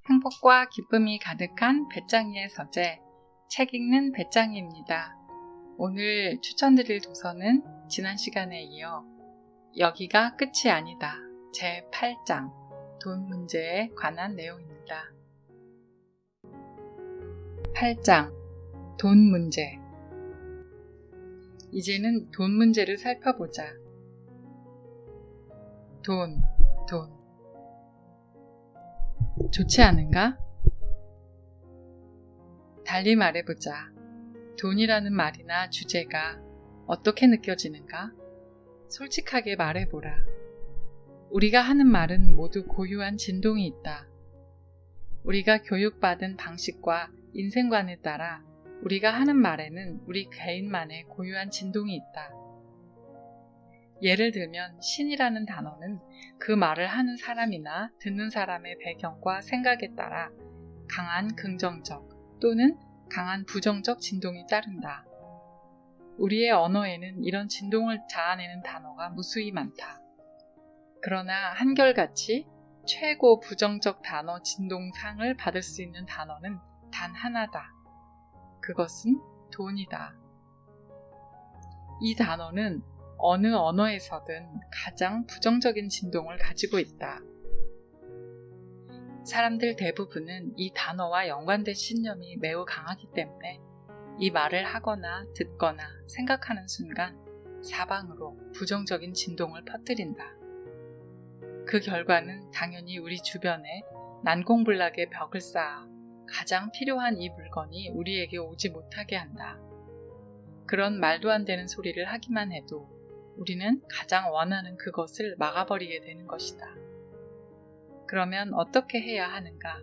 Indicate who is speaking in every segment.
Speaker 1: 행복과 기쁨이 가득한 배짱이의 서재, 책 읽는 배짱이입니다. 오늘 추천드릴 도서는 지난 시간에 이어 여기가 끝이 아니다. 제8장, 돈 문제에 관한 내용입니다. 8장, 돈 문제. 이제는 돈 문제를 살펴보자. 돈. 좋지 않은가? 달리 말해보자. 돈이라는 말이나 주제가 어떻게 느껴지는가? 솔직하게 말해보라. 우리가 하는 말은 모두 고유한 진동이 있다. 우리가 교육받은 방식과 인생관에 따라 우리가 하는 말에는 우리 개인만의 고유한 진동이 있다. 예를 들면 신이라는 단어는 그 말을 하는 사람이나 듣는 사람의 배경과 생각에 따라 강한 긍정적 또는 강한 부정적 진동이 따른다. 우리의 언어에는 이런 진동을 자아내는 단어가 무수히 많다. 그러나 한결같이 최고 부정적 단어 진동상을 받을 수 있는 단어는 단 하나다. 그것은 돈이다. 이 단어는 어느 언어에서든 가장 부정적인 진동을 가지고 있다. 사람들 대부분은 이 단어와 연관된 신념이 매우 강하기 때문에 이 말을 하거나 듣거나 생각하는 순간 사방으로 부정적인 진동을 퍼뜨린다. 그 결과는 당연히 우리 주변에 난공불락의 벽을 쌓아 가장 필요한 이 물건이 우리에게 오지 못하게 한다. 그런 말도 안 되는 소리를 하기만 해도 우리는 가장 원하는 그것을 막아버리게 되는 것이다. 그러면 어떻게 해야 하는가?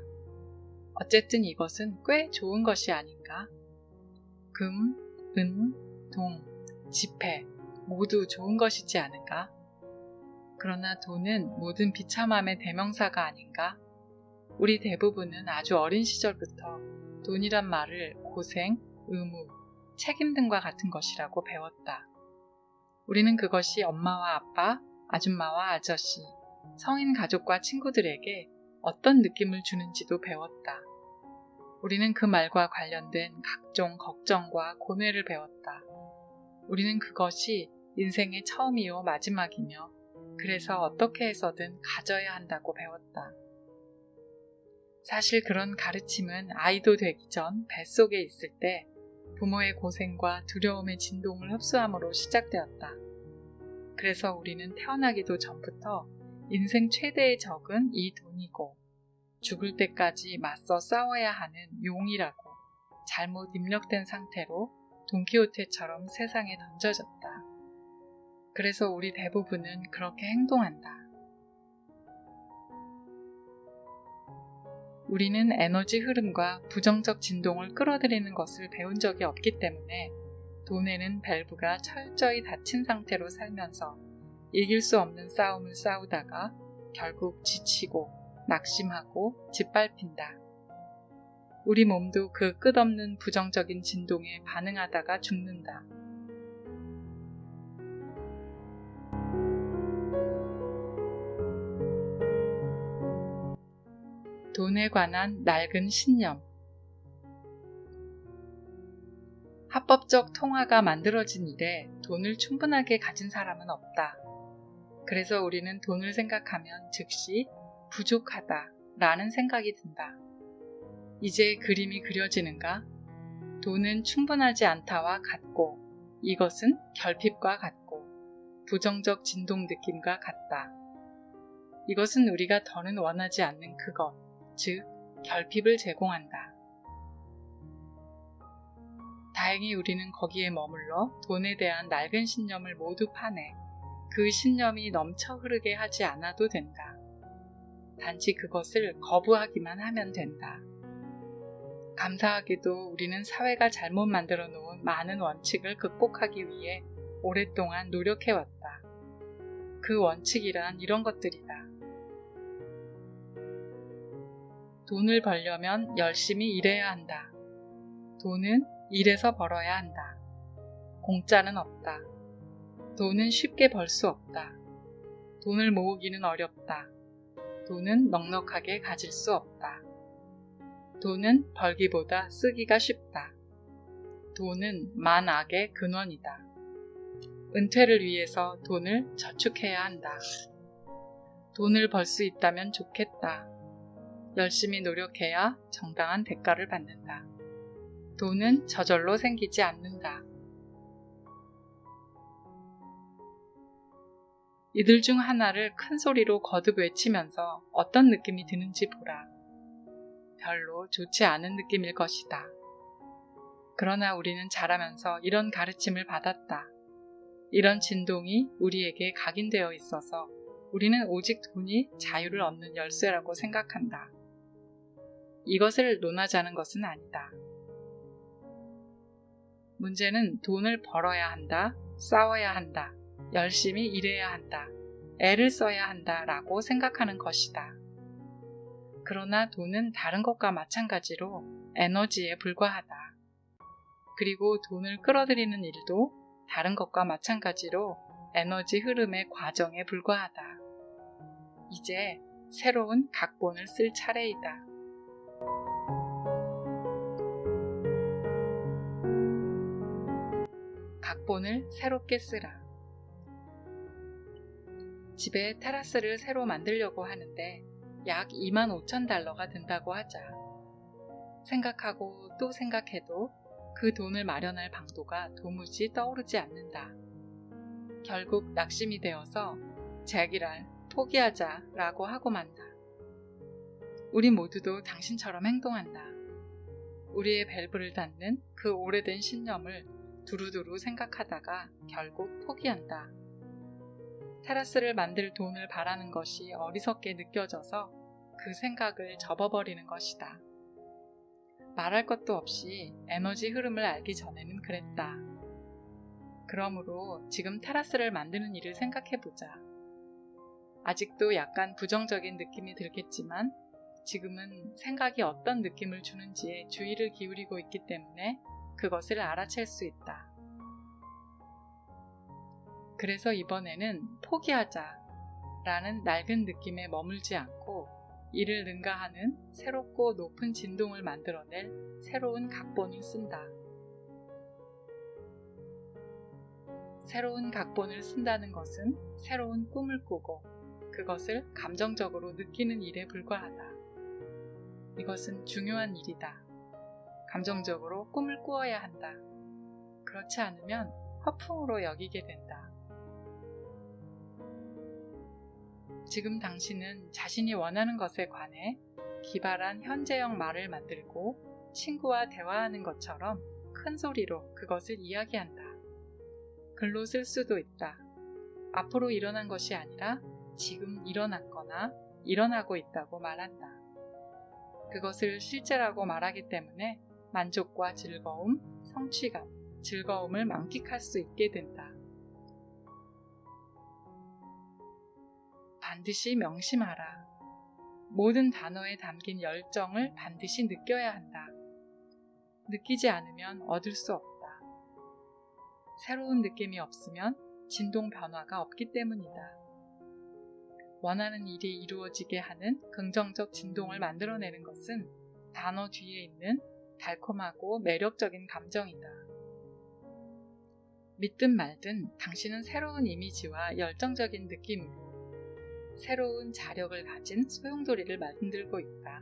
Speaker 1: 어쨌든 이것은 꽤 좋은 것이 아닌가? 금, 은, 동, 지폐 모두 좋은 것이지 않은가? 그러나 돈은 모든 비참함의 대명사가 아닌가? 우리 대부분은 아주 어린 시절부터 돈이란 말을 고생, 의무, 책임 등과 같은 것이라고 배웠다. 우리는 그것이 엄마와 아빠, 아줌마와 아저씨, 성인 가족과 친구들에게 어떤 느낌을 주는지도 배웠다. 우리는 그 말과 관련된 각종 걱정과 고뇌를 배웠다. 우리는 그것이 인생의 처음이요 마지막이며 그래서 어떻게 해서든 가져야 한다고 배웠다. 사실 그런 가르침은 아이도 되기 전 뱃속에 있을 때 부모의 고생과 두려움의 진동을 흡수함으로 시작되었다. 그래서 우리는 태어나기도 전부터 인생 최대의 적은 이 돈이고 죽을 때까지 맞서 싸워야 하는 용이라고 잘못 입력된 상태로 돈키호테처럼 세상에 던져졌다. 그래서 우리 대부분은 그렇게 행동한다. 우리는 에너지 흐름과 부정적 진동을 끌어들이는 것을 배운 적이 없기 때문에 돈에는 밸브가 철저히 닫힌 상태로 살면서 이길 수 없는 싸움을 싸우다가 결국 지치고 낙심하고 짓밟힌다. 우리 몸도 그 끝없는 부정적인 진동에 반응하다가 죽는다. 돈에 관한 낡은 신념. 합법적 통화가 만들어진 이래 돈을 충분하게 가진 사람은 없다. 그래서 우리는 돈을 생각하면 즉시 부족하다 라는 생각이 든다. 이제 그림이 그려지는가? 돈은 충분하지 않다와 같고 이것은 결핍과 같고 부정적 진동 느낌과 같다. 이것은 우리가 더는 원하지 않는 그것, 즉 결핍을 제공한다. 다행히 우리는 거기에 머물러 돈에 대한 낡은 신념을 모두 파내 그 신념이 넘쳐 흐르게 하지 않아도 된다. 단지 그것을 거부하기만 하면 된다. 감사하게도 우리는 사회가 잘못 만들어 놓은 많은 원칙을 극복하기 위해 오랫동안 노력해왔다. 그 원칙이란 이런 것들이다. 돈을 벌려면 열심히 일해야 한다. 돈은 일해서 벌어야 한다. 공짜는 없다. 돈은 쉽게 벌 수 없다. 돈을 모으기는 어렵다. 돈은 넉넉하게 가질 수 없다. 돈은 벌기보다 쓰기가 쉽다. 돈은 만악의 근원이다. 은퇴를 위해서 돈을 저축해야 한다. 돈을 벌 수 있다면 좋겠다. 열심히 노력해야 정당한 대가를 받는다. 돈은 저절로 생기지 않는다. 이들 중 하나를 큰 소리로 거듭 외치면서 어떤 느낌이 드는지 보라. 별로 좋지 않은 느낌일 것이다. 그러나 우리는 자라면서 이런 가르침을 받았다. 이런 진동이 우리에게 각인되어 있어서 우리는 오직 돈이 자유를 얻는 열쇠라고 생각한다. 이것을 논하자는 것은 아니다. 문제는 돈을 벌어야 한다, 싸워야 한다, 열심히 일해야 한다, 애를 써야 한다 라고 생각하는 것이다. 그러나 돈은 다른 것과 마찬가지로 에너지에 불과하다. 그리고 돈을 끌어들이는 일도 다른 것과 마찬가지로 에너지 흐름의 과정에 불과하다. 이제 새로운 각본을 쓸 차례이다. 각본을 새롭게 쓰라. 집에 테라스를 새로 만들려고 하는데 약 25,000달러가 든다고 하자. 생각하고 또 생각해도 그 돈을 마련할 방도가 도무지 떠오르지 않는다. 결국 낙심이 되어서 제기랄 포기하자 라고 하고 만다. 우리 모두도 당신처럼 행동한다. 우리의 밸브를 닫는 그 오래된 신념을 두루두루 생각하다가 결국 포기한다. 테라스를 만들 돈을 바라는 것이 어리석게 느껴져서 그 생각을 접어버리는 것이다. 말할 것도 없이 에너지 흐름을 알기 전에는 그랬다. 그러므로 지금 테라스를 만드는 일을 생각해보자. 아직도 약간 부정적인 느낌이 들겠지만 지금은 생각이 어떤 느낌을 주는지에 주의를 기울이고 있기 때문에 그것을 알아챌 수 있다. 그래서 이번에는 포기하자 라는 낡은 느낌에 머물지 않고 이를 능가하는 새롭고 높은 진동을 만들어낼 새로운 각본을 쓴다. 새로운 각본을 쓴다는 것은 새로운 꿈을 꾸고 그것을 감정적으로 느끼는 일에 불과하다. 이것은 중요한 일이다. 감정적으로 꿈을 꾸어야 한다. 그렇지 않으면 허풍으로 여기게 된다. 지금 당신은 자신이 원하는 것에 관해 기발한 현재형 말을 만들고 친구와 대화하는 것처럼 큰 소리로 그것을 이야기한다. 글로 쓸 수도 있다. 앞으로 일어난 것이 아니라 지금 일어났거나 일어나고 있다고 말한다. 그것을 실제라고 말하기 때문에 만족과 즐거움, 성취감, 즐거움을 만끽할 수 있게 된다. 반드시 명심하라. 모든 단어에 담긴 열정을 반드시 느껴야 한다. 느끼지 않으면 얻을 수 없다. 새로운 느낌이 없으면 진동 변화가 없기 때문이다. 원하는 일이 이루어지게 하는 긍정적 진동을 만들어내는 것은 단어 뒤에 있는 달콤하고 매력적인 감정이다. 믿든 말든 당신은 새로운 이미지와 열정적인 느낌으로 새로운 자력을 가진 소용돌이를 만들고 있다.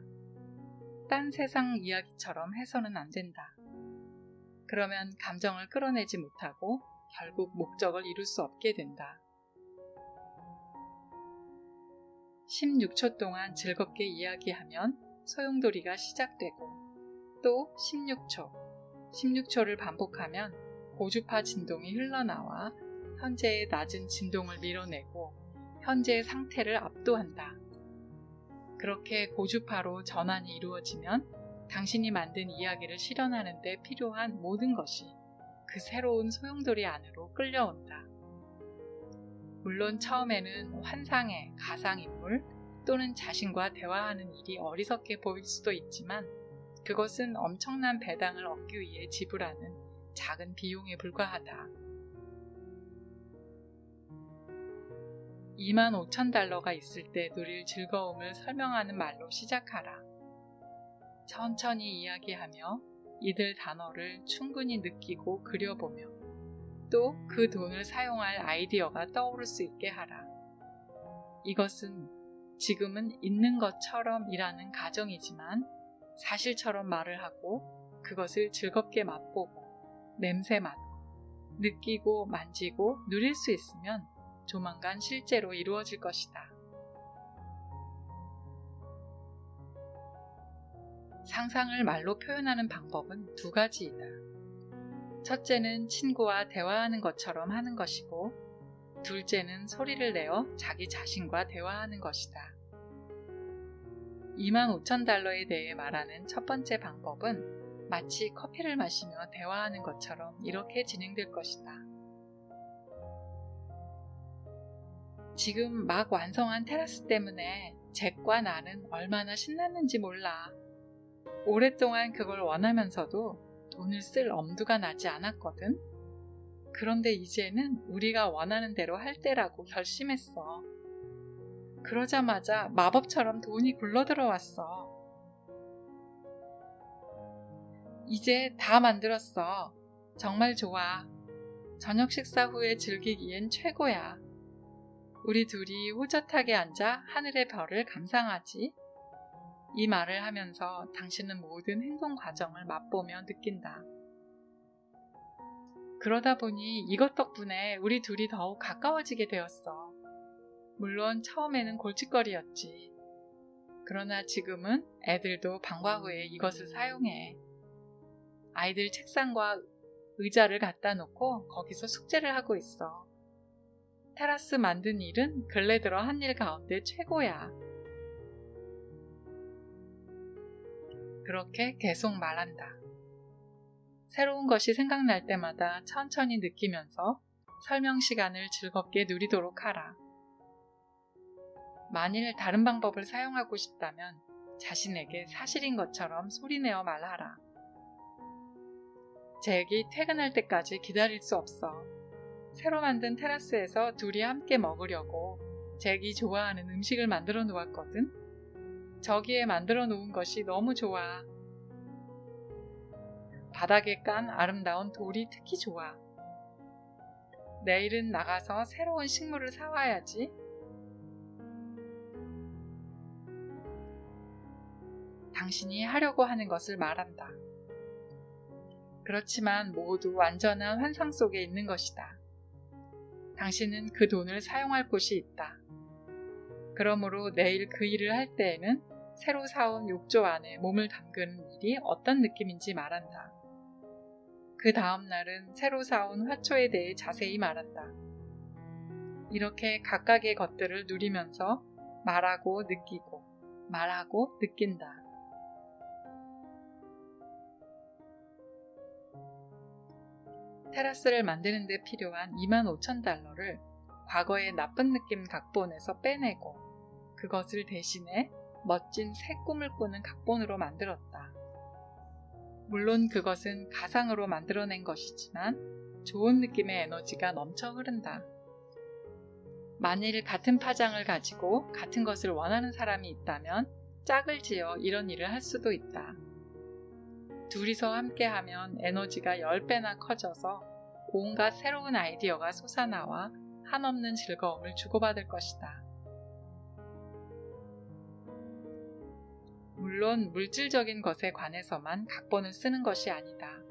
Speaker 1: 딴 세상 이야기처럼 해서는 안 된다. 그러면 감정을 끌어내지 못하고 결국 목적을 이룰 수 없게 된다. 16초 동안 즐겁게 이야기하면 소용돌이가 시작되고 또 16초를 반복하면 고주파 진동이 흘러나와 현재의 낮은 진동을 밀어내고 현재의 상태를 압도한다. 그렇게 고주파로 전환이 이루어지면 당신이 만든 이야기를 실현하는 데 필요한 모든 것이 그 새로운 소용돌이 안으로 끌려온다. 물론 처음에는 환상의 가상인물 또는 자신과 대화하는 일이 어리석게 보일 수도 있지만 그것은 엄청난 배당을 얻기 위해 지불하는 작은 비용에 불과하다. 25,000달러가 있을 때 누릴 즐거움을 설명하는 말로 시작하라. 천천히 이야기하며 이들 단어를 충분히 느끼고 그려보며 또 그 돈을 사용할 아이디어가 떠오를 수 있게 하라. 이것은 지금은 있는 것처럼 이라는 가정이지만 사실처럼 말을 하고 그것을 즐겁게 맛보고 냄새 맡고 느끼고 만지고 누릴 수 있으면 조만간 실제로 이루어질 것이다. 상상을 말로 표현하는 방법은 두 가지이다. 첫째는 친구와 대화하는 것처럼 하는 것이고, 둘째는 소리를 내어 자기 자신과 대화하는 것이다. 25,000달러에 대해 말하는 첫 번째 방법은 마치 커피를 마시며 대화하는 것처럼 이렇게 진행될 것이다. 지금 막 완성한 테라스 때문에 잭과 나는 얼마나 신났는지 몰라. 오랫동안 그걸 원하면서도 돈을 쓸 엄두가 나지 않았거든. 그런데 이제는 우리가 원하는 대로 할 때라고 결심했어. 그러자마자 마법처럼 돈이 굴러들어왔어. 이제 다 만들었어. 정말 좋아. 저녁 식사 후에 즐기기엔 최고야. 우리 둘이 호젓하게 앉아 하늘의 별을 감상하지. 이 말을 하면서 당신은 모든 행동 과정을 맛보며 느낀다. 그러다 보니 이것 덕분에 우리 둘이 더욱 가까워지게 되었어. 물론 처음에는 골칫거리였지. 그러나 지금은 애들도 방과 후에 이것을 사용해. 아이들 책상과 의자를 갖다 놓고 거기서 숙제를 하고 있어. 테라스 만든 일은 근래 들어 한 일 가운데 최고야. 그렇게 계속 말한다. 새로운 것이 생각날 때마다 천천히 느끼면서 설명 시간을 즐겁게 누리도록 하라. 만일 다른 방법을 사용하고 싶다면 자신에게 사실인 것처럼 소리내어 말하라. 잭이 퇴근할 때까지 기다릴 수 없어. 새로 만든 테라스에서 둘이 함께 먹으려고 잭이 좋아하는 음식을 만들어 놓았거든. 저기에 만들어 놓은 것이 너무 좋아. 바닥에 깐 아름다운 돌이 특히 좋아. 내일은 나가서 새로운 식물을 사와야지. 당신이 하려고 하는 것을 말한다. 그렇지만 모두 완전한 환상 속에 있는 것이다. 당신은 그 돈을 사용할 곳이 있다. 그러므로 내일 그 일을 할 때에는 새로 사온 욕조 안에 몸을 담그는 일이 어떤 느낌인지 말한다. 그 다음 날은 새로 사온 화초에 대해 자세히 말한다. 이렇게 각각의 것들을 누리면서 말하고 느끼고 말하고 느낀다. 테라스를 만드는 데 필요한 25,000달러를 과거의 나쁜 느낌 각본에서 빼내고 그것을 대신에 멋진 새 꿈을 꾸는 각본으로 만들었다. 물론 그것은 가상으로 만들어낸 것이지만 좋은 느낌의 에너지가 넘쳐 흐른다. 만일 같은 파장을 가지고 같은 것을 원하는 사람이 있다면 짝을 지어 이런 일을 할 수도 있다. 둘이서 함께하면 에너지가 10배나 커져서 온갖 새로운 아이디어가 솟아나와 한없는 즐거움을 주고받을 것이다. 물론 물질적인 것에 관해서만 각본을 쓰는 것이 아니다.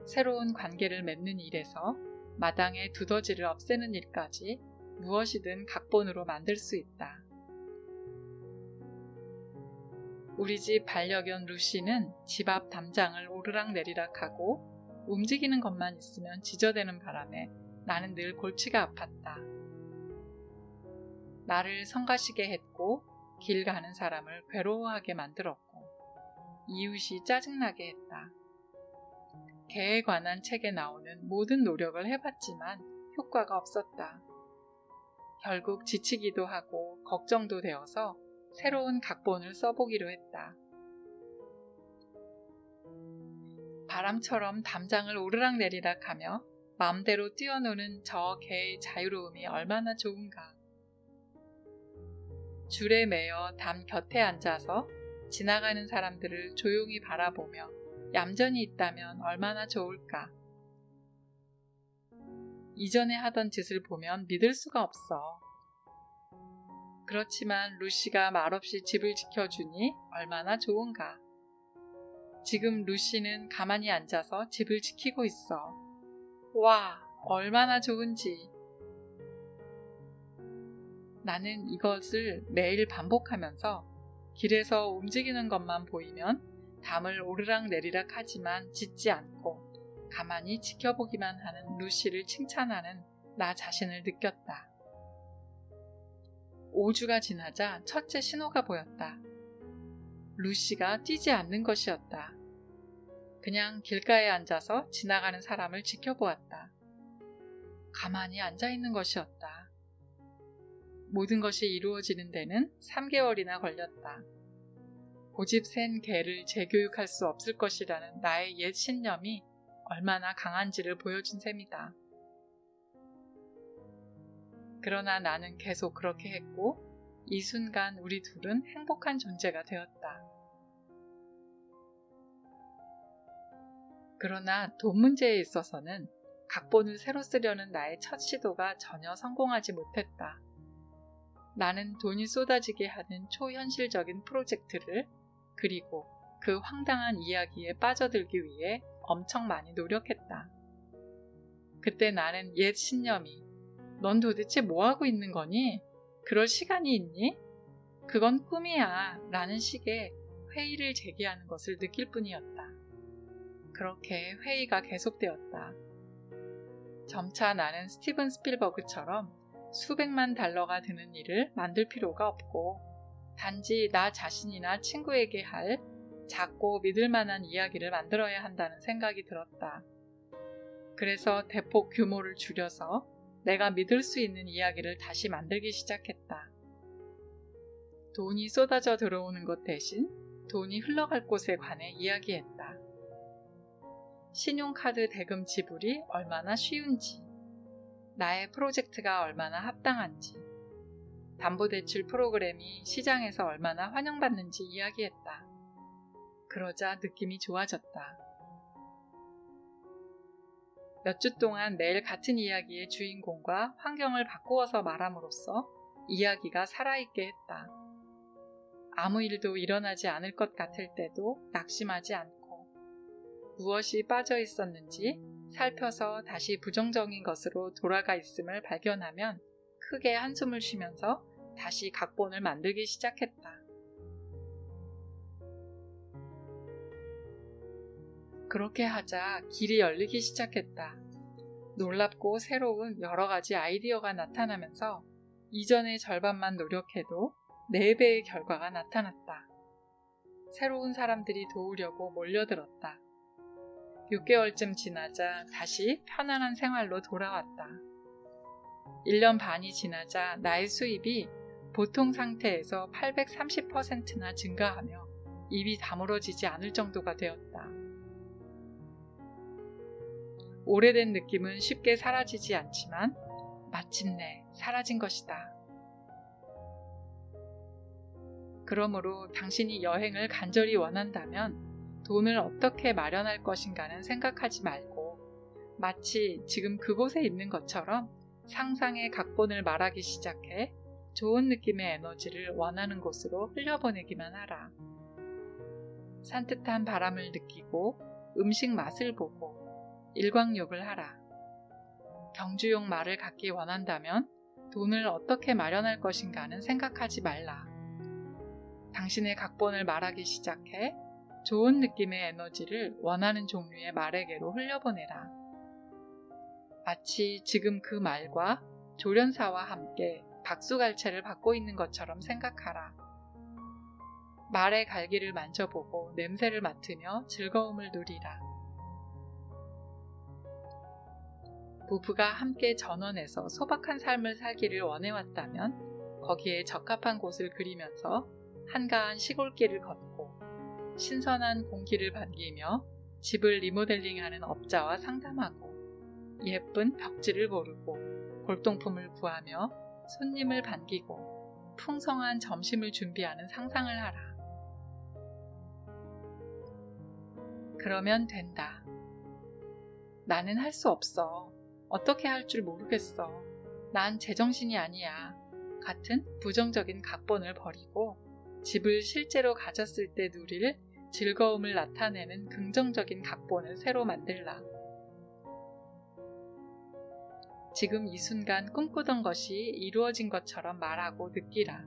Speaker 1: 새로운 관계를 맺는 일에서 마당의 두더지를 없애는 일까지 무엇이든 각본으로 만들 수 있다. 우리 집 반려견 루시는 집 앞 담장을 오르락내리락하고 움직이는 것만 있으면 지저대는 바람에 나는 늘 골치가 아팠다. 나를 성가시게 했고 길 가는 사람을 괴로워하게 만들었고 이웃이 짜증나게 했다. 개에 관한 책에 나오는 모든 노력을 해봤지만 효과가 없었다. 결국 지치기도 하고 걱정도 되어서 새로운 각본을 써보기로 했다. 바람처럼 담장을 오르락내리락하며 마음대로 뛰어노는 저 개의 자유로움이 얼마나 좋은가. 줄에 매여 담 곁에 앉아서 지나가는 사람들을 조용히 바라보며 얌전히 있다면 얼마나 좋을까. 이전에 하던 짓을 보면 믿을 수가 없어. 그렇지만 루시가 말없이 집을 지켜주니 얼마나 좋은가. 지금 루시는 가만히 앉아서 집을 지키고 있어. 와, 얼마나 좋은지. 나는 이것을 매일 반복하면서 길에서 움직이는 것만 보이면 담을 오르락내리락 하지만 짖지 않고 가만히 지켜보기만 하는 루시를 칭찬하는 나 자신을 느꼈다. 5주가 지나자 첫째 신호가 보였다. 루시가 뛰지 않는 것이었다. 그냥 길가에 앉아서 지나가는 사람을 지켜보았다. 가만히 앉아있는 것이었다. 모든 것이 이루어지는 데는 3개월이나 걸렸다. 고집 센 개를 재교육할 수 없을 것이라는 나의 옛 신념이 얼마나 강한지를 보여준 셈이다. 그러나 나는 계속 그렇게 했고 이 순간 우리 둘은 행복한 존재가 되었다. 그러나 돈 문제에 있어서는 각본을 새로 쓰려는 나의 첫 시도가 전혀 성공하지 못했다. 나는 돈이 쏟아지게 하는 초현실적인 프로젝트를 그리고 그 황당한 이야기에 빠져들기 위해 엄청 많이 노력했다. 그때 나는 옛 신념이 넌 도대체 뭐하고 있는 거니? 그럴 시간이 있니? 그건 꿈이야 라는 식의 회의를 제기하는 것을 느낄 뿐이었다. 그렇게 회의가 계속되었다. 점차 나는 스티븐 스필버그처럼 수백만 달러가 드는 일을 만들 필요가 없고 단지 나 자신이나 친구에게 할 작고 믿을 만한 이야기를 만들어야 한다는 생각이 들었다. 그래서 대폭 규모를 줄여서 내가 믿을 수 있는 이야기를 다시 만들기 시작했다. 돈이 쏟아져 들어오는 것 대신 돈이 흘러갈 곳에 관해 이야기했다. 신용카드 대금 지불이 얼마나 쉬운지, 나의 프로젝트가 얼마나 합당한지, 담보대출 프로그램이 시장에서 얼마나 환영받는지 이야기했다. 그러자 느낌이 좋아졌다. 몇 주 동안 매일 같은 이야기의 주인공과 환경을 바꾸어서 말함으로써 이야기가 살아있게 했다. 아무 일도 일어나지 않을 것 같을 때도 낙심하지 않고 무엇이 빠져 있었는지 살펴서 다시 부정적인 것으로 돌아가 있음을 발견하면 크게 한숨을 쉬면서 다시 각본을 만들기 시작했다. 그렇게 하자 길이 열리기 시작했다. 놀랍고 새로운 여러 가지 아이디어가 나타나면서 이전의 절반만 노력해도 4배의 결과가 나타났다. 새로운 사람들이 도우려고 몰려들었다. 6개월쯤 지나자 다시 편안한 생활로 돌아왔다. 1년 반이 지나자 나의 수입이 보통 상태에서 830%나 증가하며 입이 다물어지지 않을 정도가 되었다. 오래된 느낌은 쉽게 사라지지 않지만 마침내 사라진 것이다. 그러므로 당신이 여행을 간절히 원한다면 돈을 어떻게 마련할 것인가는 생각하지 말고 마치 지금 그곳에 있는 것처럼 상상의 각본을 말하기 시작해 좋은 느낌의 에너지를 원하는 곳으로 흘려보내기만 하라. 산뜻한 바람을 느끼고 음식 맛을 보고 일광욕을 하라. 경주용 말을 갖기 원한다면 돈을 어떻게 마련할 것인가는 생각하지 말라. 당신의 각본을 말하기 시작해 좋은 느낌의 에너지를 원하는 종류의 말에게로 흘려보내라. 마치 지금 그 말과 조련사와 함께 박수갈채를 받고 있는 것처럼 생각하라. 말의 갈기를 만져보고 냄새를 맡으며 즐거움을 누리라. 부부가 함께 전원해서 소박한 삶을 살기를 원해왔다면 거기에 적합한 곳을 그리면서 한가한 시골길을 걷고 신선한 공기를 반기며 집을 리모델링하는 업자와 상담하고 예쁜 벽지를 고르고 골동품을 구하며 손님을 반기고 풍성한 점심을 준비하는 상상을 하라. 그러면 된다. 나는 할 수 없어. 어떻게 할 줄 모르겠어. 난 제정신이 아니야. 같은 부정적인 각본을 버리고 집을 실제로 가졌을 때 누릴 즐거움을 나타내는 긍정적인 각본을 새로 만들라. 지금 이 순간 꿈꾸던 것이 이루어진 것처럼 말하고 느끼라.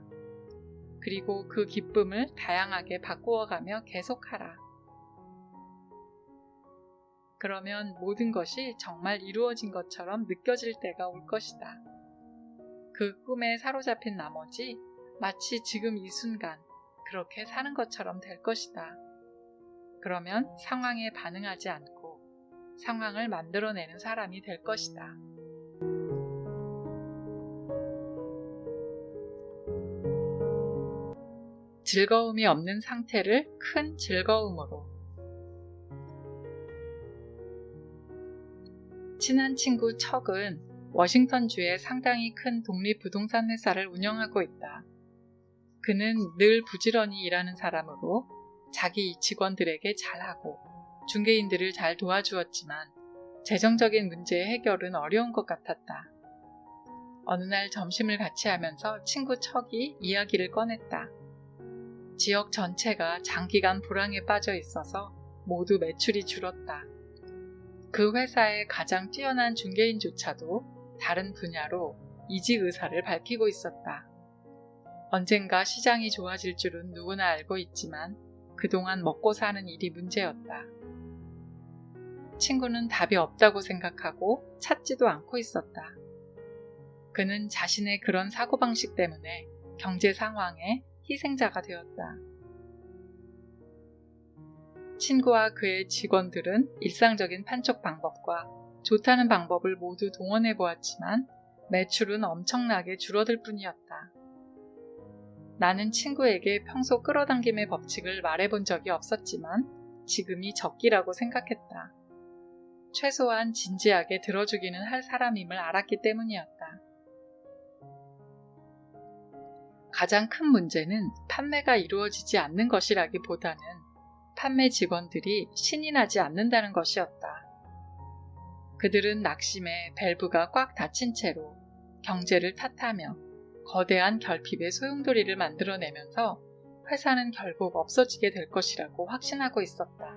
Speaker 1: 그리고 그 기쁨을 다양하게 바꾸어가며 계속하라. 그러면 모든 것이 정말 이루어진 것처럼 느껴질 때가 올 것이다. 그 꿈에 사로잡힌 나머지 마치 지금 이 순간 그렇게 사는 것처럼 될 것이다. 그러면 상황에 반응하지 않고 상황을 만들어내는 사람이 될 것이다. 즐거움이 없는 상태를 큰 즐거움으로. 친한 친구 척은 워싱턴주에 상당히 큰 독립부동산 회사를 운영하고 있다. 그는 늘 부지런히 일하는 사람으로 자기 직원들에게 잘하고 중개인들을 잘 도와주었지만 재정적인 문제의 해결은 어려운 것 같았다. 어느 날 점심을 같이 하면서 친구 척이 이야기를 꺼냈다. 지역 전체가 장기간 불황에 빠져 있어서 모두 매출이 줄었다. 그 회사의 가장 뛰어난 중개인조차도 다른 분야로 이직 의사를 밝히고 있었다. 언젠가 시장이 좋아질 줄은 누구나 알고 있지만 그동안 먹고 사는 일이 문제였다. 친구는 답이 없다고 생각하고 찾지도 않고 있었다. 그는 자신의 그런 사고방식 때문에 경제 상황의 희생자가 되었다. 친구와 그의 직원들은 일상적인 판촉 방법과 좋다는 방법을 모두 동원해 보았지만 매출은 엄청나게 줄어들 뿐이었다. 나는 친구에게 평소 끌어당김의 법칙을 말해본 적이 없었지만 지금이 적기라고 생각했다. 최소한 진지하게 들어주기는 할 사람임을 알았기 때문이었다. 가장 큰 문제는 판매가 이루어지지 않는 것이라기보다는 판매 직원들이 신이 나지 않는다는 것이었다. 그들은 낙심에 밸브가 꽉 닫힌 채로 경제를 탓하며 거대한 결핍의 소용돌이를 만들어내면서 회사는 결국 없어지게 될 것이라고 확신하고 있었다.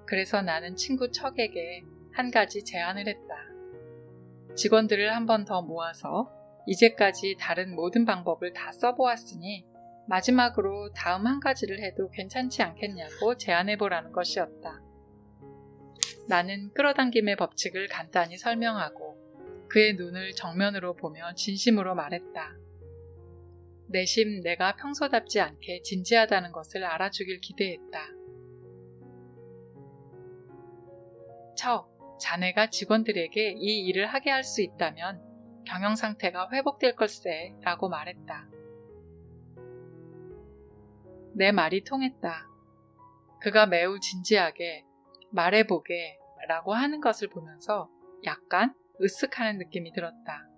Speaker 1: 그래서 나는 친구 척에게 한 가지 제안을 했다. 직원들을 한 번 더 모아서 이제까지 다른 모든 방법을 다 써보았으니 마지막으로 다음 한 가지를 해도 괜찮지 않겠냐고 제안해보라는 것이었다. 나는 끌어당김의 법칙을 간단히 설명하고 그의 눈을 정면으로 보며 진심으로 말했다. 내심 내가 평소답지 않게 진지하다는 것을 알아주길 기대했다. 척, 자네가 직원들에게 이 일을 하게 할 수 있다면 경영상태가 회복될 걸세 라고 말했다. 내 말이 통했다. 그가 매우 진지하게 말해보게 라고 하는 것을 보면서 약간 으쓱하는 느낌이 들었다.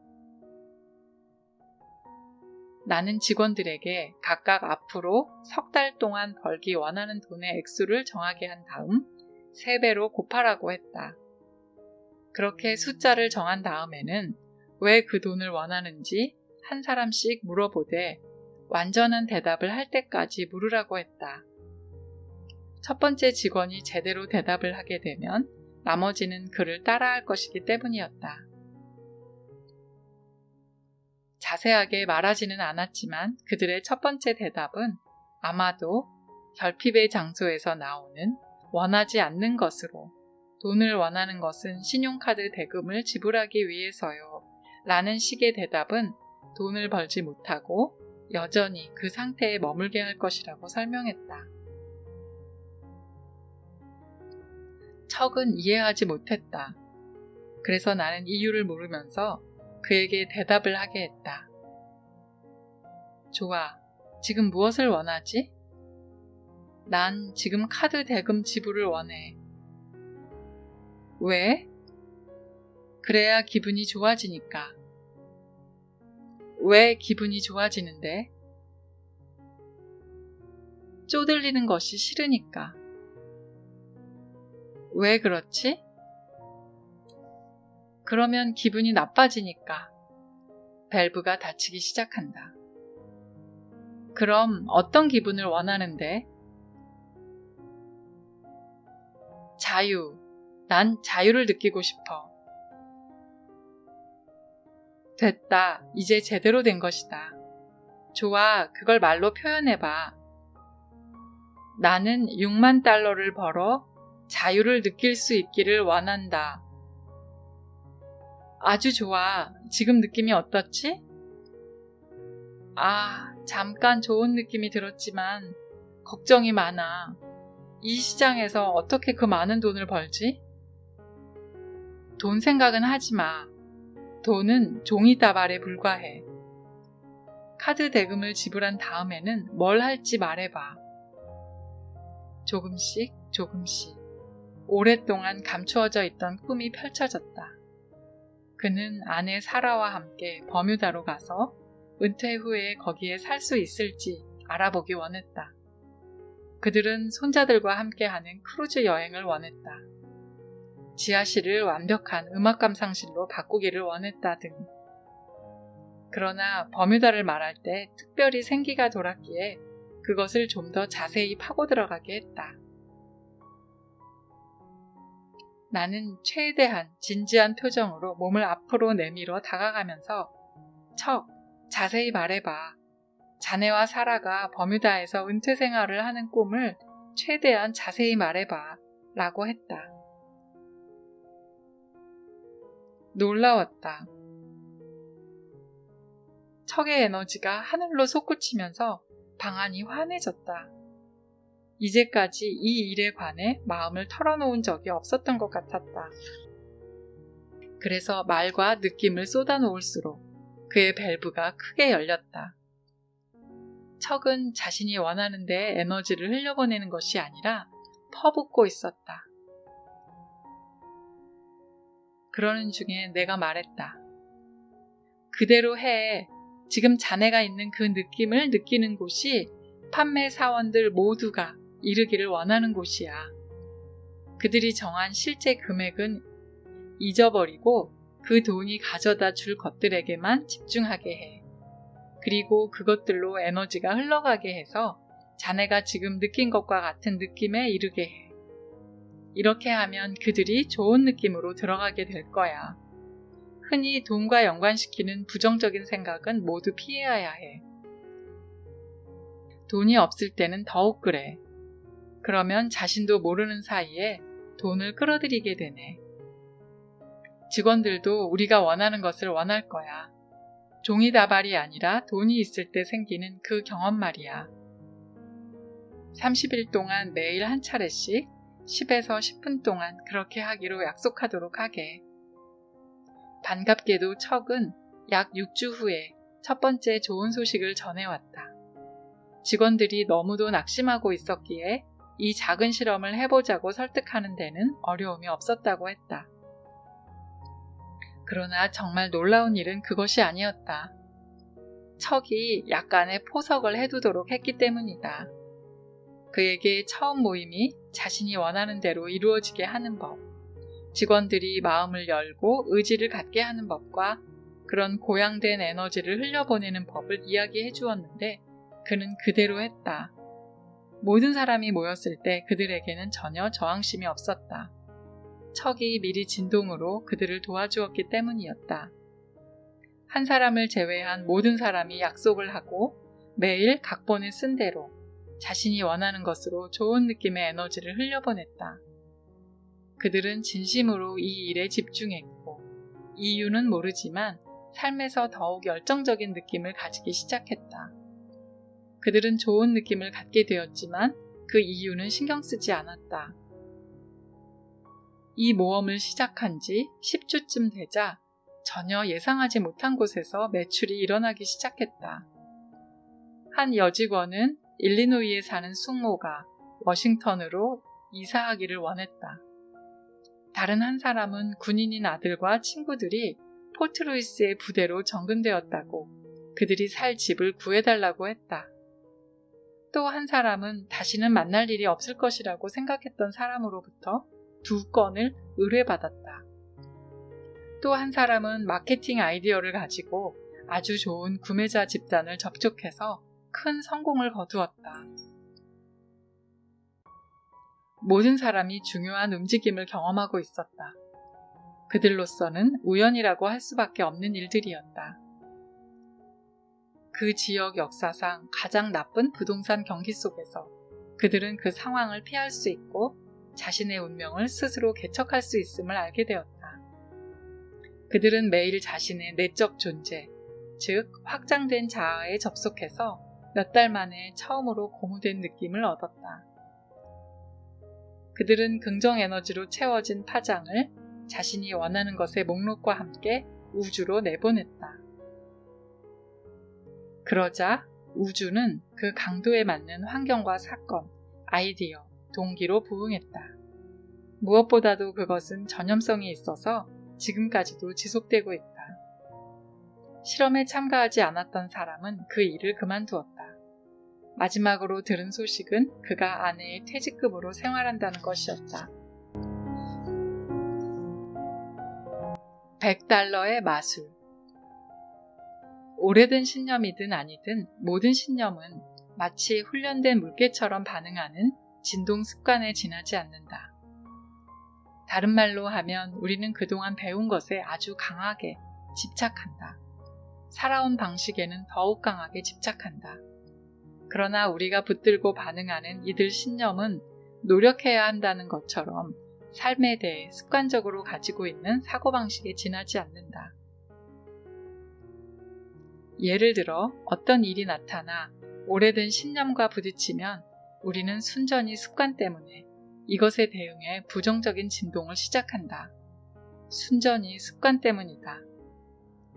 Speaker 1: 나는 직원들에게 각각 앞으로 석 달 동안 벌기 원하는 돈의 액수를 정하게 한 다음 3배로 곱하라고 했다. 그렇게 숫자를 정한 다음에는 왜 그 돈을 원하는지 한 사람씩 물어보되 완전한 대답을 할 때까지 물으라고 했다. 첫 번째 직원이 제대로 대답을 하게 되면 나머지는 그를 따라할 것이기 때문이었다. 자세하게 말하지는 않았지만 그들의 첫 번째 대답은 아마도 결핍의 장소에서 나오는 원하지 않는 것으로 돈을 원하는 것은 신용카드 대금을 지불하기 위해서요 라는 식의 대답은 돈을 벌지 못하고 여전히 그 상태에 머물게 할 것이라고 설명했다. 척은 이해하지 못했다. 그래서 나는 이유를 물으면서 그에게 대답을 하게 했다. 좋아, 지금 무엇을 원하지? 난 지금 카드 대금 지불을 원해. 왜? 그래야 기분이 좋아지니까. 왜 기분이 좋아지는데? 쪼들리는 것이 싫으니까. 왜 그렇지? 그러면 기분이 나빠지니까. 밸브가 닫히기 시작한다. 그럼 어떤 기분을 원하는데? 자유. 난 자유를 느끼고 싶어. 됐다. 이제 제대로 된 것이다. 좋아. 그걸 말로 표현해봐. 나는 6만 달러를 벌어 자유를 느낄 수 있기를 원한다. 아주 좋아. 지금 느낌이 어떻지? 잠깐 좋은 느낌이 들었지만 걱정이 많아. 이 시장에서 어떻게 그 많은 돈을 벌지? 돈 생각은 하지 마. 돈은 종이 다발에 불과해. 카드 대금을 지불한 다음에는 뭘 할지 말해봐. 조금씩 오랫동안 감추어져 있던 꿈이 펼쳐졌다. 그는 아내 사라와 함께 버뮤다로 가서 은퇴 후에 거기에 살 수 있을지 알아보기 원했다. 그들은 손자들과 함께하는 크루즈 여행을 원했다. 지하실을 완벽한 음악 감상실로 바꾸기를 원했다 등. 그러나 버뮤다를 말할 때 특별히 생기가 돌았기에 그것을 좀 더 자세히 파고 들어가게 했다. 나는 최대한 진지한 표정으로 몸을 앞으로 내밀어 다가가면서 자세히 말해봐. 자네와 사라가 버뮤다에서 은퇴 생활을 하는 꿈을 최대한 자세히 말해봐. 라고 했다. 놀라웠다. 척의 에너지가 하늘로 솟구치면서 방안이 환해졌다. 이제까지 이 일에 관해 마음을 털어놓은 적이 없었던 것 같았다. 그래서 말과 느낌을 쏟아놓을수록 그의 밸브가 크게 열렸다. 척은 자신이 원하는 데에 에너지를 흘려보내는 것이 아니라 퍼붓고 있었다. 그러는 중에 내가 말했다. 그대로 해. 지금 자네가 있는 그 느낌을 느끼는 곳이 판매 사원들 모두가 이르기를 원하는 곳이야. 그들이 정한 실제 금액은 잊어버리고 그 돈이 가져다 줄 것들에게만 집중하게 해. 그리고 그것들로 에너지가 흘러가게 해서 자네가 지금 느낀 것과 같은 느낌에 이르게 해. 이렇게 하면 그들이 좋은 느낌으로 들어가게 될 거야. 흔히 돈과 연관시키는 부정적인 생각은 모두 피해야 해. 돈이 없을 때는 더욱 그래. 그러면 자신도 모르는 사이에 돈을 끌어들이게 되네. 직원들도 우리가 원하는 것을 원할 거야. 종이 다발이 아니라 돈이 있을 때 생기는 그 경험 말이야. 30일 동안 매일 한 차례씩 10에서 10분 동안 그렇게 하기로 약속하도록 하게. 반갑게도 척은 약 6주 후에 첫 번째 좋은 소식을 전해왔다. 직원들이 너무도 낙심하고 있었기에 이 작은 실험을 해보자고 설득하는 데는 어려움이 없었다고 했다. 그러나 정말 놀라운 일은 그것이 아니었다. 척이 약간의 포석을 해두도록 했기 때문이다. 그에게 처음 모임이 자신이 원하는 대로 이루어지게 하는 법, 직원들이 마음을 열고 의지를 갖게 하는 법과 그런 고양된 에너지를 흘려보내는 법을 이야기해 주었는데 그는 그대로 했다. 모든 사람이 모였을 때 그들에게는 전혀 저항심이 없었다. 척이 미리 진동으로 그들을 도와주었기 때문이었다. 한 사람을 제외한 모든 사람이 약속을 하고 매일 각본을 쓴 대로 자신이 원하는 것으로 좋은 느낌의 에너지를 흘려보냈다. 그들은 진심으로 이 일에 집중했고 이유는 모르지만 삶에서 더욱 열정적인 느낌을 가지기 시작했다. 그들은 좋은 느낌을 갖게 되었지만 그 이유는 신경 쓰지 않았다. 이 모험을 시작한 지 10주쯤 되자 전혀 예상하지 못한 곳에서 매출이 일어나기 시작했다. 한 여직원은 일리노이에 사는 숙모가 워싱턴으로 이사하기를 원했다. 다른 한 사람은 군인인 아들과 친구들이 포트루이스의 부대로 정근되었다고 그들이 살 집을 구해달라고 했다. 또 한 사람은 다시는 만날 일이 없을 것이라고 생각했던 사람으로부터 2건을 의뢰받았다. 또 한 사람은 마케팅 아이디어를 가지고 아주 좋은 구매자 집단을 접촉해서 큰 성공을 거두었다. 모든 사람이 중요한 움직임을 경험하고 있었다. 그들로서는 우연이라고 할 수밖에 없는 일들이었다. 그 지역 역사상 가장 나쁜 부동산 경기 속에서 그들은 그 상황을 피할 수 있고 자신의 운명을 스스로 개척할 수 있음을 알게 되었다. 그들은 매일 자신의 내적 존재, 즉 확장된 자아에 접속해서 몇 달 만에 처음으로 고무된 느낌을 얻었다. 그들은 긍정 에너지로 채워진 파장을 자신이 원하는 것의 목록과 함께 우주로 내보냈다. 그러자 우주는 그 강도에 맞는 환경과 사건, 아이디어, 동기로 부응했다. 무엇보다도 그것은 전염성이 있어서 지금까지도 지속되고 있다. 실험에 참가하지 않았던 사람은 그 일을 그만두었다. 마지막으로 들은 소식은 그가 아내의 퇴직금으로 생활한다는 것이었다. $100의 마술. 오래된 신념이든 아니든 모든 신념은 마치 훈련된 물개처럼 반응하는 진동 습관에 지나지 않는다. 다른 말로 하면 우리는 그동안 배운 것에 아주 강하게 집착한다. 살아온 방식에는 더욱 강하게 집착한다. 그러나 우리가 붙들고 반응하는 이들 신념은 노력해야 한다는 것처럼 삶에 대해 습관적으로 가지고 있는 사고방식에 지나지 않는다. 예를 들어 어떤 일이 나타나 오래된 신념과 부딪히면 우리는 순전히 습관 때문에 이것에 대응해 부정적인 진동을 시작한다. 순전히 습관 때문이다.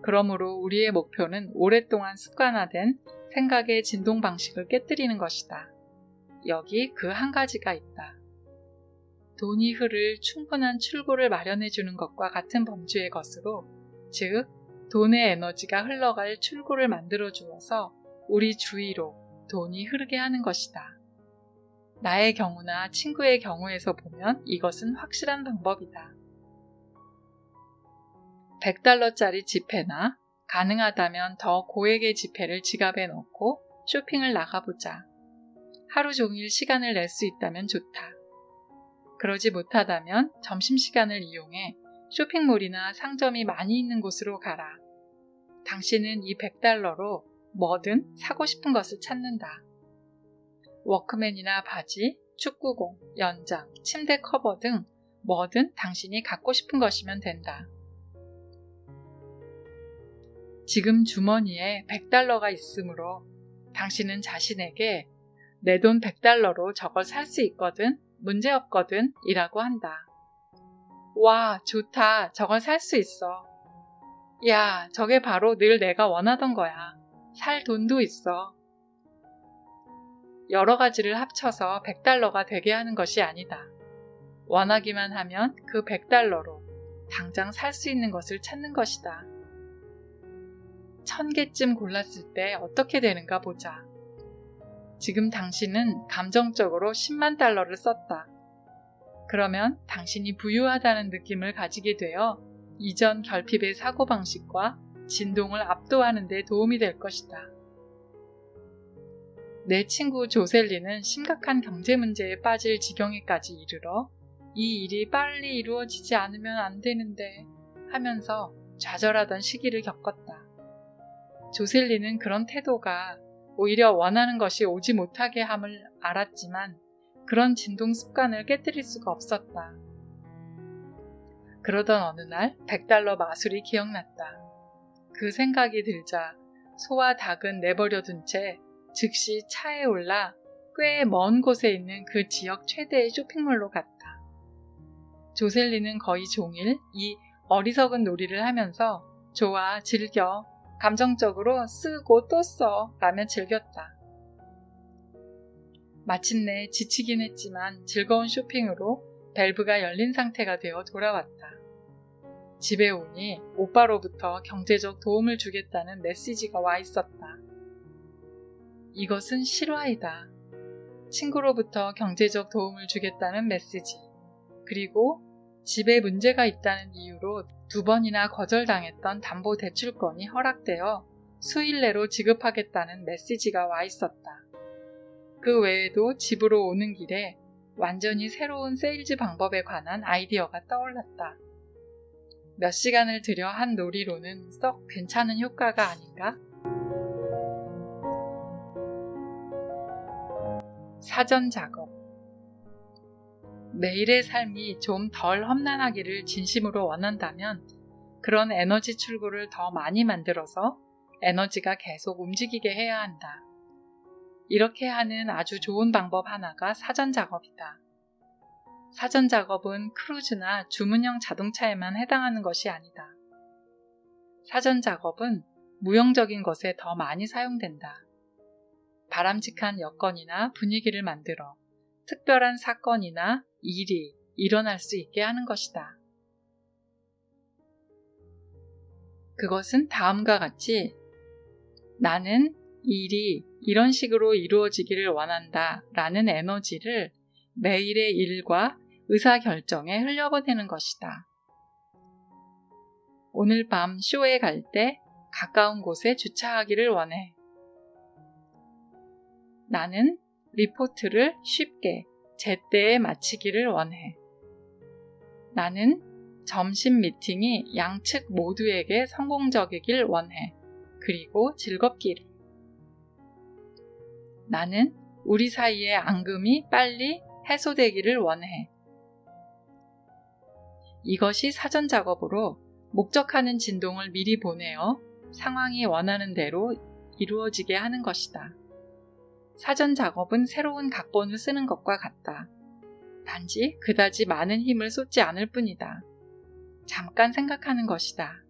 Speaker 1: 그러므로 우리의 목표는 오랫동안 습관화된 생각의 진동 방식을 깨뜨리는 것이다. 여기 그 한 가지가 있다. 돈이 흐를 충분한 출구를 마련해 주는 것과 같은 범주의 것으로, 즉 돈의 에너지가 흘러갈 출구를 만들어 주어서 우리 주위로 돈이 흐르게 하는 것이다. 나의 경우나 친구의 경우에서 보면 이것은 확실한 방법이다. $100짜리 지폐나 가능하다면 더 고액의 지폐를 지갑에 넣고 쇼핑을 나가보자. 하루 종일 시간을 낼 수 있다면 좋다. 그러지 못하다면 점심시간을 이용해 쇼핑몰이나 상점이 많이 있는 곳으로 가라. 당신은 이 $100로 뭐든 사고 싶은 것을 찾는다. 워크맨이나 바지, 축구공, 연장, 침대 커버 등 뭐든 당신이 갖고 싶은 것이면 된다. 지금 주머니에 $100가 있으므로 당신은 자신에게 내 돈 $100로 저걸 살 수 있거든, 문제없거든 이라고 한다. 와, 좋다. 저걸 살 수 있어. 야, 저게 바로 늘 내가 원하던 거야. 살 돈도 있어. 여러 가지를 합쳐서 $100가 되게 하는 것이 아니다. 원하기만 하면 그 $100로 당장 살 수 있는 것을 찾는 것이다. 1000개쯤 골랐을 때 어떻게 되는가 보자. 지금 당신은 감정적으로 $100,000를 썼다. 그러면 당신이 부유하다는 느낌을 가지게 되어 이전 결핍의 사고방식과 진동을 압도하는 데 도움이 될 것이다. 내 친구 조셀리는 심각한 경제 문제에 빠질 지경에까지 이르러 이 일이 빨리 이루어지지 않으면 안 되는데 하면서 좌절하던 시기를 겪었다. 조셀리는 그런 태도가 오히려 원하는 것이 오지 못하게 함을 알았지만 그런 진동 습관을 깨뜨릴 수가 없었다. 그러던 어느 날 $100 마술이 기억났다. 그 생각이 들자 소와 닭은 내버려 둔 채 즉시 차에 올라 꽤 먼 곳에 있는 그 지역 최대의 쇼핑몰로 갔다. 조셀리는 거의 종일 이 어리석은 놀이를 하면서 좋아, 즐겨, 감정적으로 쓰고 또 써 라며 즐겼다. 마침내 지치긴 했지만 즐거운 쇼핑으로 밸브가 열린 상태가 되어 돌아왔다. 집에 오니 오빠로부터 경제적 도움을 주겠다는 메시지가 와 있었다. 이것은 실화이다. 친구로부터 경제적 도움을 주겠다는 메시지, 그리고 집에 문제가 있다는 이유로 2번이나 거절당했던 담보대출권이 허락되어 수일 내로 지급하겠다는 메시지가 와 있었다. 그 외에도 집으로 오는 길에 완전히 새로운 세일즈 방법에 관한 아이디어가 떠올랐다. 몇 시간을 들여 한 놀이로는 썩 괜찮은 효과가 아닌가? 사전 작업. 매일의 삶이 좀 덜 험난하기를 진심으로 원한다면 그런 에너지 출구를 더 많이 만들어서 에너지가 계속 움직이게 해야 한다. 이렇게 하는 아주 좋은 방법 하나가 사전 작업이다. 사전 작업은 크루즈나 주문형 자동차에만 해당하는 것이 아니다. 사전 작업은 무용적인 것에 더 많이 사용된다. 바람직한 여건이나 분위기를 만들어 특별한 사건이나 일이 일어날 수 있게 하는 것이다. 그것은 다음과 같이 나는 일이 이런 식으로 이루어지기를 원한다 라는 에너지를 매일의 일과 의사결정에 흘려보내는 것이다. 오늘 밤 쇼에 갈 때 가까운 곳에 주차하기를 원해. 나는 리포트를 쉽게 제때에 마치기를 원해. 나는 점심 미팅이 양측 모두에게 성공적이길 원해. 그리고 즐겁기를. 나는 우리 사이의 앙금이 빨리 해소되기를 원해. 이것이 사전 작업으로 목적하는 진동을 미리 보내어 상황이 원하는 대로 이루어지게 하는 것이다. 사전 작업은 새로운 각본을 쓰는 것과 같다. 단지 그다지 많은 힘을 쏟지 않을 뿐이다. 잠깐 생각하는 것이다.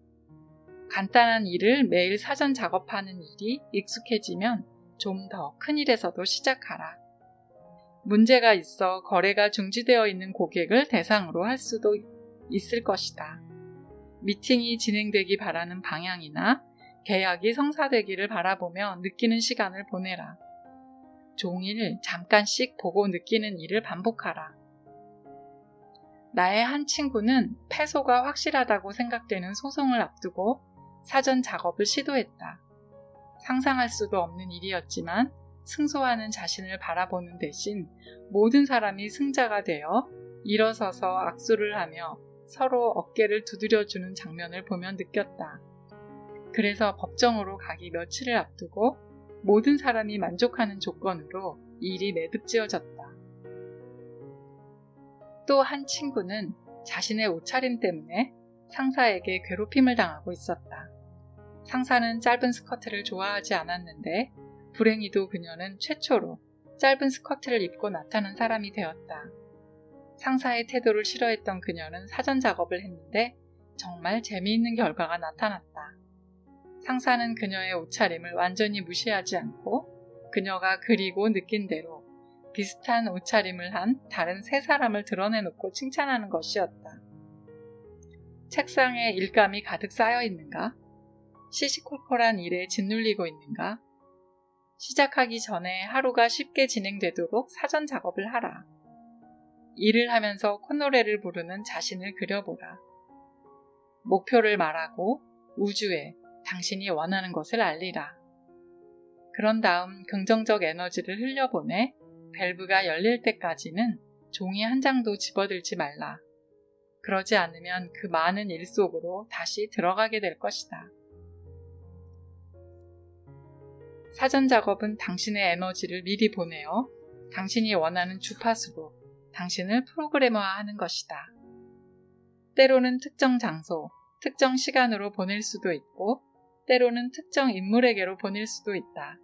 Speaker 1: 간단한 일을 매일 사전 작업하는 일이 익숙해지면 좀 더 큰 일에서도 시작하라. 문제가 있어 거래가 중지되어 있는 고객을 대상으로 할 수도 있을 것이다. 미팅이 진행되기 바라는 방향이나 계약이 성사되기를 바라보며 느끼는 시간을 보내라. 종일 잠깐씩 보고 느끼는 일을 반복하라. 나의 한 친구는 패소가 확실하다고 생각되는 소송을 앞두고 사전 작업을 시도했다. 상상할 수도 없는 일이었지만 승소하는 자신을 바라보는 대신 모든 사람이 승자가 되어 일어서서 악수를 하며 서로 어깨를 두드려주는 장면을 보며 느꼈다. 그래서 법정으로 가기 며칠을 앞두고 모든 사람이 만족하는 조건으로 일이 매듭지어졌다. 또 한 친구는 자신의 옷차림 때문에 상사에게 괴롭힘을 당하고 있었다. 상사는 짧은 스커트를 좋아하지 않았는데 불행히도 그녀는 최초로 짧은 스커트를 입고 나타난 사람이 되었다. 상사의 태도를 싫어했던 그녀는 사전 작업을 했는데 정말 재미있는 결과가 나타났다. 상사는 그녀의 옷차림을 완전히 무시하지 않고 그녀가 그리고 느낀 대로 비슷한 옷차림을 한 다른 3사람을 드러내놓고 칭찬하는 것이었다. 책상에 일감이 가득 쌓여 있는가? 시시콜콜한 일에 짓눌리고 있는가? 시작하기 전에 하루가 쉽게 진행되도록 사전 작업을 하라. 일을 하면서 콧노래를 부르는 자신을 그려보라. 목표를 말하고 우주에 당신이 원하는 것을 알리라. 그런 다음 긍정적 에너지를 흘려보내 밸브가 열릴 때까지는 종이 한 장도 집어들지 말라. 그러지 않으면 그 많은 일 속으로 다시 들어가게 될 것이다. 사전 작업은 당신의 에너지를 미리 보내어 당신이 원하는 주파수로 당신을 프로그래머화하는 것이다. 때로는 특정 장소, 특정 시간으로 보낼 수도 있고 때로는 특정 인물에게로 보낼 수도 있다.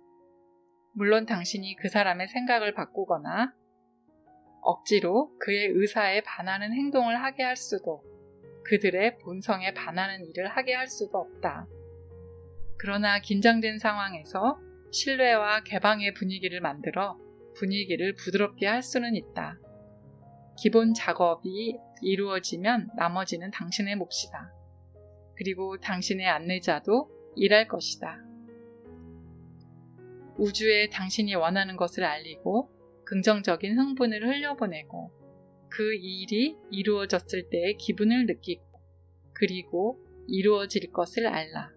Speaker 1: 물론 당신이 그 사람의 생각을 바꾸거나 억지로 그의 의사에 반하는 행동을 하게 할 수도, 그들의 본성에 반하는 일을 하게 할 수도 없다. 그러나 긴장된 상황에서 신뢰와 개방의 분위기를 만들어 분위기를 부드럽게 할 수는 있다. 기본 작업이 이루어지면 나머지는 당신의 몫이다. 그리고 당신의 안내자도 일할 것이다. 우주에 당신이 원하는 것을 알리고 긍정적인 흥분을 흘려보내고 그 일이 이루어졌을 때의 기분을 느끼고 그리고 이루어질 것을 알라.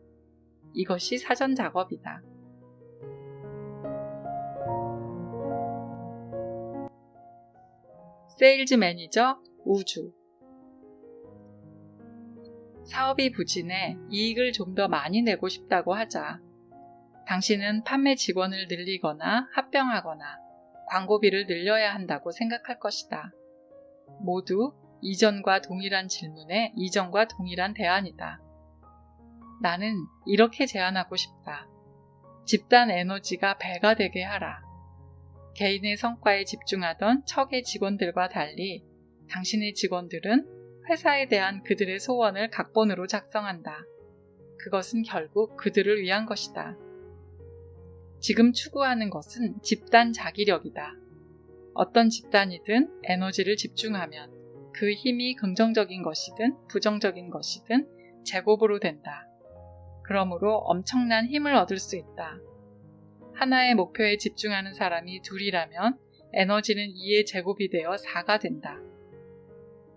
Speaker 1: 이것이 사전 작업이다. 세일즈 매니저 우주. 사업이 부진해 이익을 좀 더 많이 내고 싶다고 하자. 당신은 판매 직원을 늘리거나 합병하거나 광고비를 늘려야 한다고 생각할 것이다. 모두 이전과 동일한 질문에 이전과 동일한 대안이다. 나는 이렇게 제안하고 싶다. 집단 에너지가 배가 되게 하라. 개인의 성과에 집중하던 척의 직원들과 달리 당신의 직원들은 회사에 대한 그들의 소원을 각본으로 작성한다. 그것은 결국 그들을 위한 것이다. 지금 추구하는 것은 집단 자기력이다. 어떤 집단이든 에너지를 집중하면 그 힘이 긍정적인 것이든 부정적인 것이든 제곱으로 된다. 그러므로 엄청난 힘을 얻을 수 있다. 하나의 목표에 집중하는 사람이 둘이라면 에너지는 2의 제곱이 되어 4가 된다.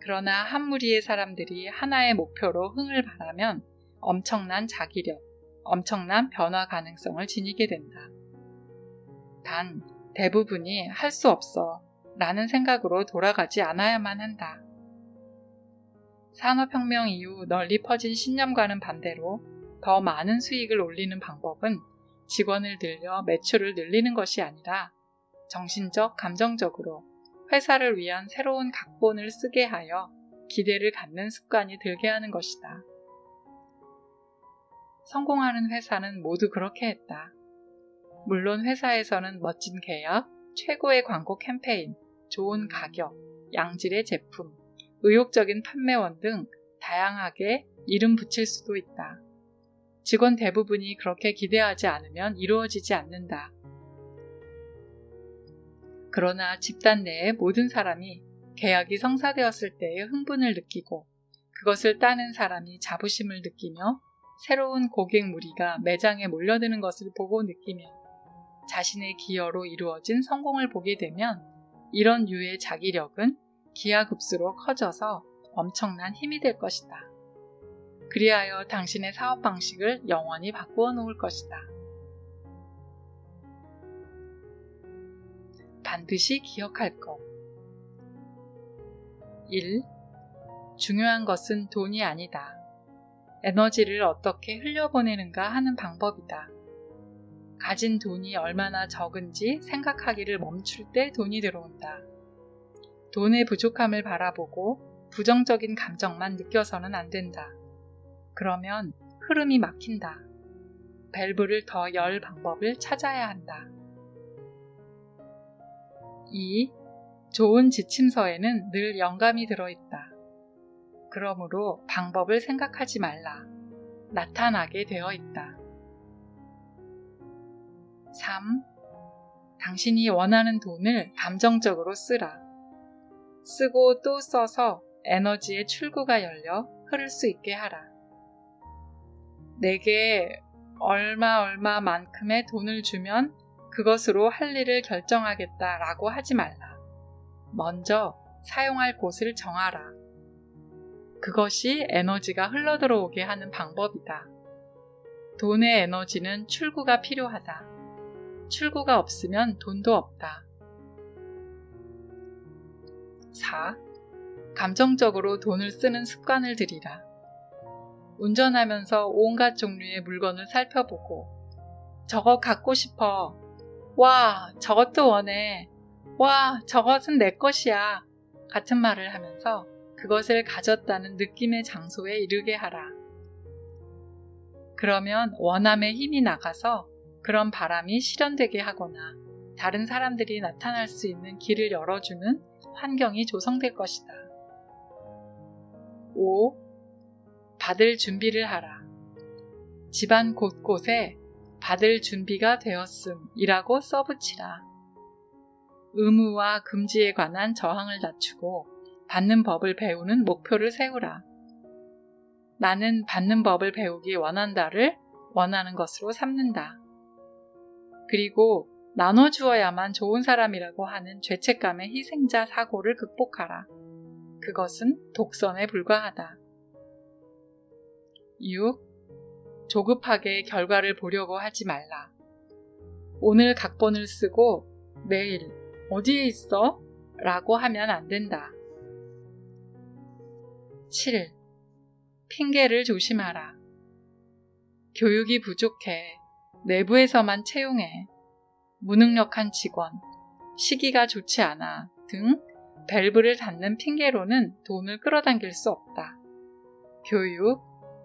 Speaker 1: 그러나 한 무리의 사람들이 하나의 목표로 흥을 발하면 엄청난 자기력, 엄청난 변화 가능성을 지니게 된다. 단, 대부분이 할 수 없어 라는 생각으로 돌아가지 않아야만 한다. 산업혁명 이후 널리 퍼진 신념과는 반대로 더 많은 수익을 올리는 방법은 직원을 늘려 매출을 늘리는 것이 아니라 정신적, 감정적으로 회사를 위한 새로운 각본을 쓰게 하여 기대를 갖는 습관이 들게 하는 것이다. 성공하는 회사는 모두 그렇게 했다. 물론 회사에서는 멋진 계약, 최고의 광고 캠페인, 좋은 가격, 양질의 제품, 의욕적인 판매원 등 다양하게 이름 붙일 수도 있다. 직원 대부분이 그렇게 기대하지 않으면 이루어지지 않는다. 그러나 집단 내의 모든 사람이 계약이 성사되었을 때의 흥분을 느끼고 그것을 따는 사람이 자부심을 느끼며 새로운 고객 무리가 매장에 몰려드는 것을 보고 느끼며 자신의 기여로 이루어진 성공을 보게 되면 이런 유의 자기력은 기하급수로 커져서 엄청난 힘이 될 것이다. 그리하여 당신의 사업 방식을 영원히 바꾸어 놓을 것이다. 반드시 기억할 것. 1. 중요한 것은 돈이 아니다. 에너지를 어떻게 흘려보내는가 하는 방법이다. 가진 돈이 얼마나 적은지 생각하기를 멈출 때 돈이 들어온다. 돈의 부족함을 바라보고 부정적인 감정만 느껴서는 안 된다. 그러면 흐름이 막힌다. 밸브를 더 열 방법을 찾아야 한다. 2. 좋은 지침서에는 늘 영감이 들어있다. 그러므로 방법을 생각하지 말라. 나타나게 되어 있다. 3. 당신이 원하는 돈을 감정적으로 쓰라. 쓰고 또 써서 에너지의 출구가 열려 흐를 수 있게 하라. 내게 얼마만큼의 돈을 주면 그것으로 할 일을 결정하겠다라고 하지 말라. 먼저 사용할 곳을 정하라. 그것이 에너지가 흘러들어오게 하는 방법이다. 돈의 에너지는 출구가 필요하다. 출구가 없으면 돈도 없다. 4. 감정적으로 돈을 쓰는 습관을 들이라. 운전하면서 온갖 종류의 물건을 살펴보고 저거 갖고 싶어. 와, 저것도 원해. 와, 저것은 내 것이야. 같은 말을 하면서 그것을 가졌다는 느낌의 장소에 이르게 하라. 그러면 원함의 힘이 나가서 그런 바람이 실현되게 하거나 다른 사람들이 나타날 수 있는 길을 열어주는 환경이 조성될 것이다. 5. 받을 준비를 하라. 집안 곳곳에 받을 준비가 되었음이라고 써붙이라. 의무와 금지에 관한 저항을 낮추고 받는 법을 배우는 목표를 세우라. 나는 받는 법을 배우기 원한다를 원하는 것으로 삼는다. 그리고 나눠주어야만 좋은 사람이라고 하는 죄책감의 희생자 사고를 극복하라. 그것은 독선에 불과하다. 6. 조급하게 결과를 보려고 하지 말라. 오늘 각본을 쓰고 내일 어디에 있어? 라고 하면 안 된다. 7. 핑계를 조심하라. 교육이 부족해. 내부에서만 채용해. 무능력한 직원, 시기가 좋지 않아 등 밸브를 닫는 핑계로는 돈을 끌어당길 수 없다. 교육,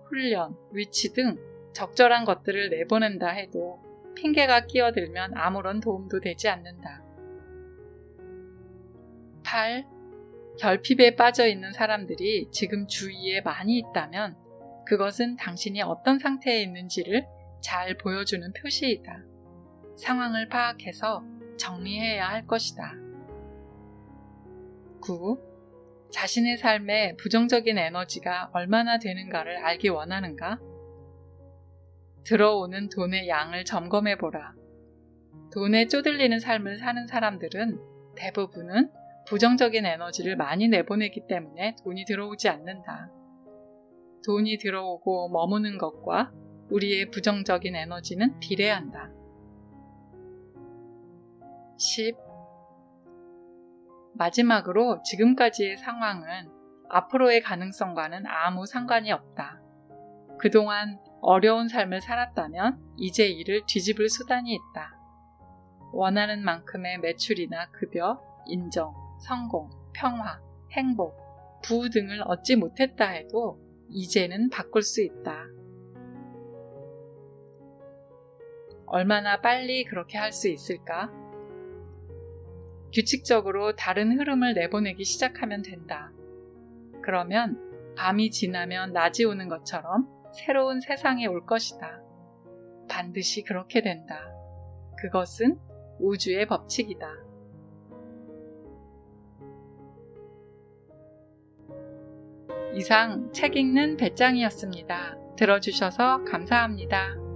Speaker 1: 훈련, 위치 등 적절한 것들을 내보낸다 해도 핑계가 끼어들면 아무런 도움도 되지 않는다. 8. 결핍에 빠져 있는 사람들이 지금 주위에 많이 있다면 그것은 당신이 어떤 상태에 있는지를 잘 보여주는 표시이다. 상황을 파악해서 정리해야 할 것이다. 9. 자신의 삶에 부정적인 에너지가 얼마나 되는가를 알기 원하는가? 들어오는 돈의 양을 점검해보라. 돈에 쪼들리는 삶을 사는 사람들은 대부분은 부정적인 에너지를 많이 내보내기 때문에 돈이 들어오지 않는다. 돈이 들어오고 머무는 것과 우리의 부정적인 에너지는 비례한다. 10. 마지막으로 지금까지의 상황은 앞으로의 가능성과는 아무 상관이 없다. 그동안 어려운 삶을 살았다면 이제 이를 뒤집을 수단이 있다. 원하는 만큼의 매출이나 급여, 인정, 성공, 평화, 행복, 부우 등을 얻지 못했다 해도 이제는 바꿀 수 있다. 얼마나 빨리 그렇게 할 수 있을까? 규칙적으로 다른 흐름을 내보내기 시작하면 된다. 그러면 밤이 지나면 낮이 오는 것처럼 새로운 세상이 올 것이다. 반드시 그렇게 된다. 그것은 우주의 법칙이다. 이상 책 읽는 배짱이었습니다. 들어주셔서 감사합니다.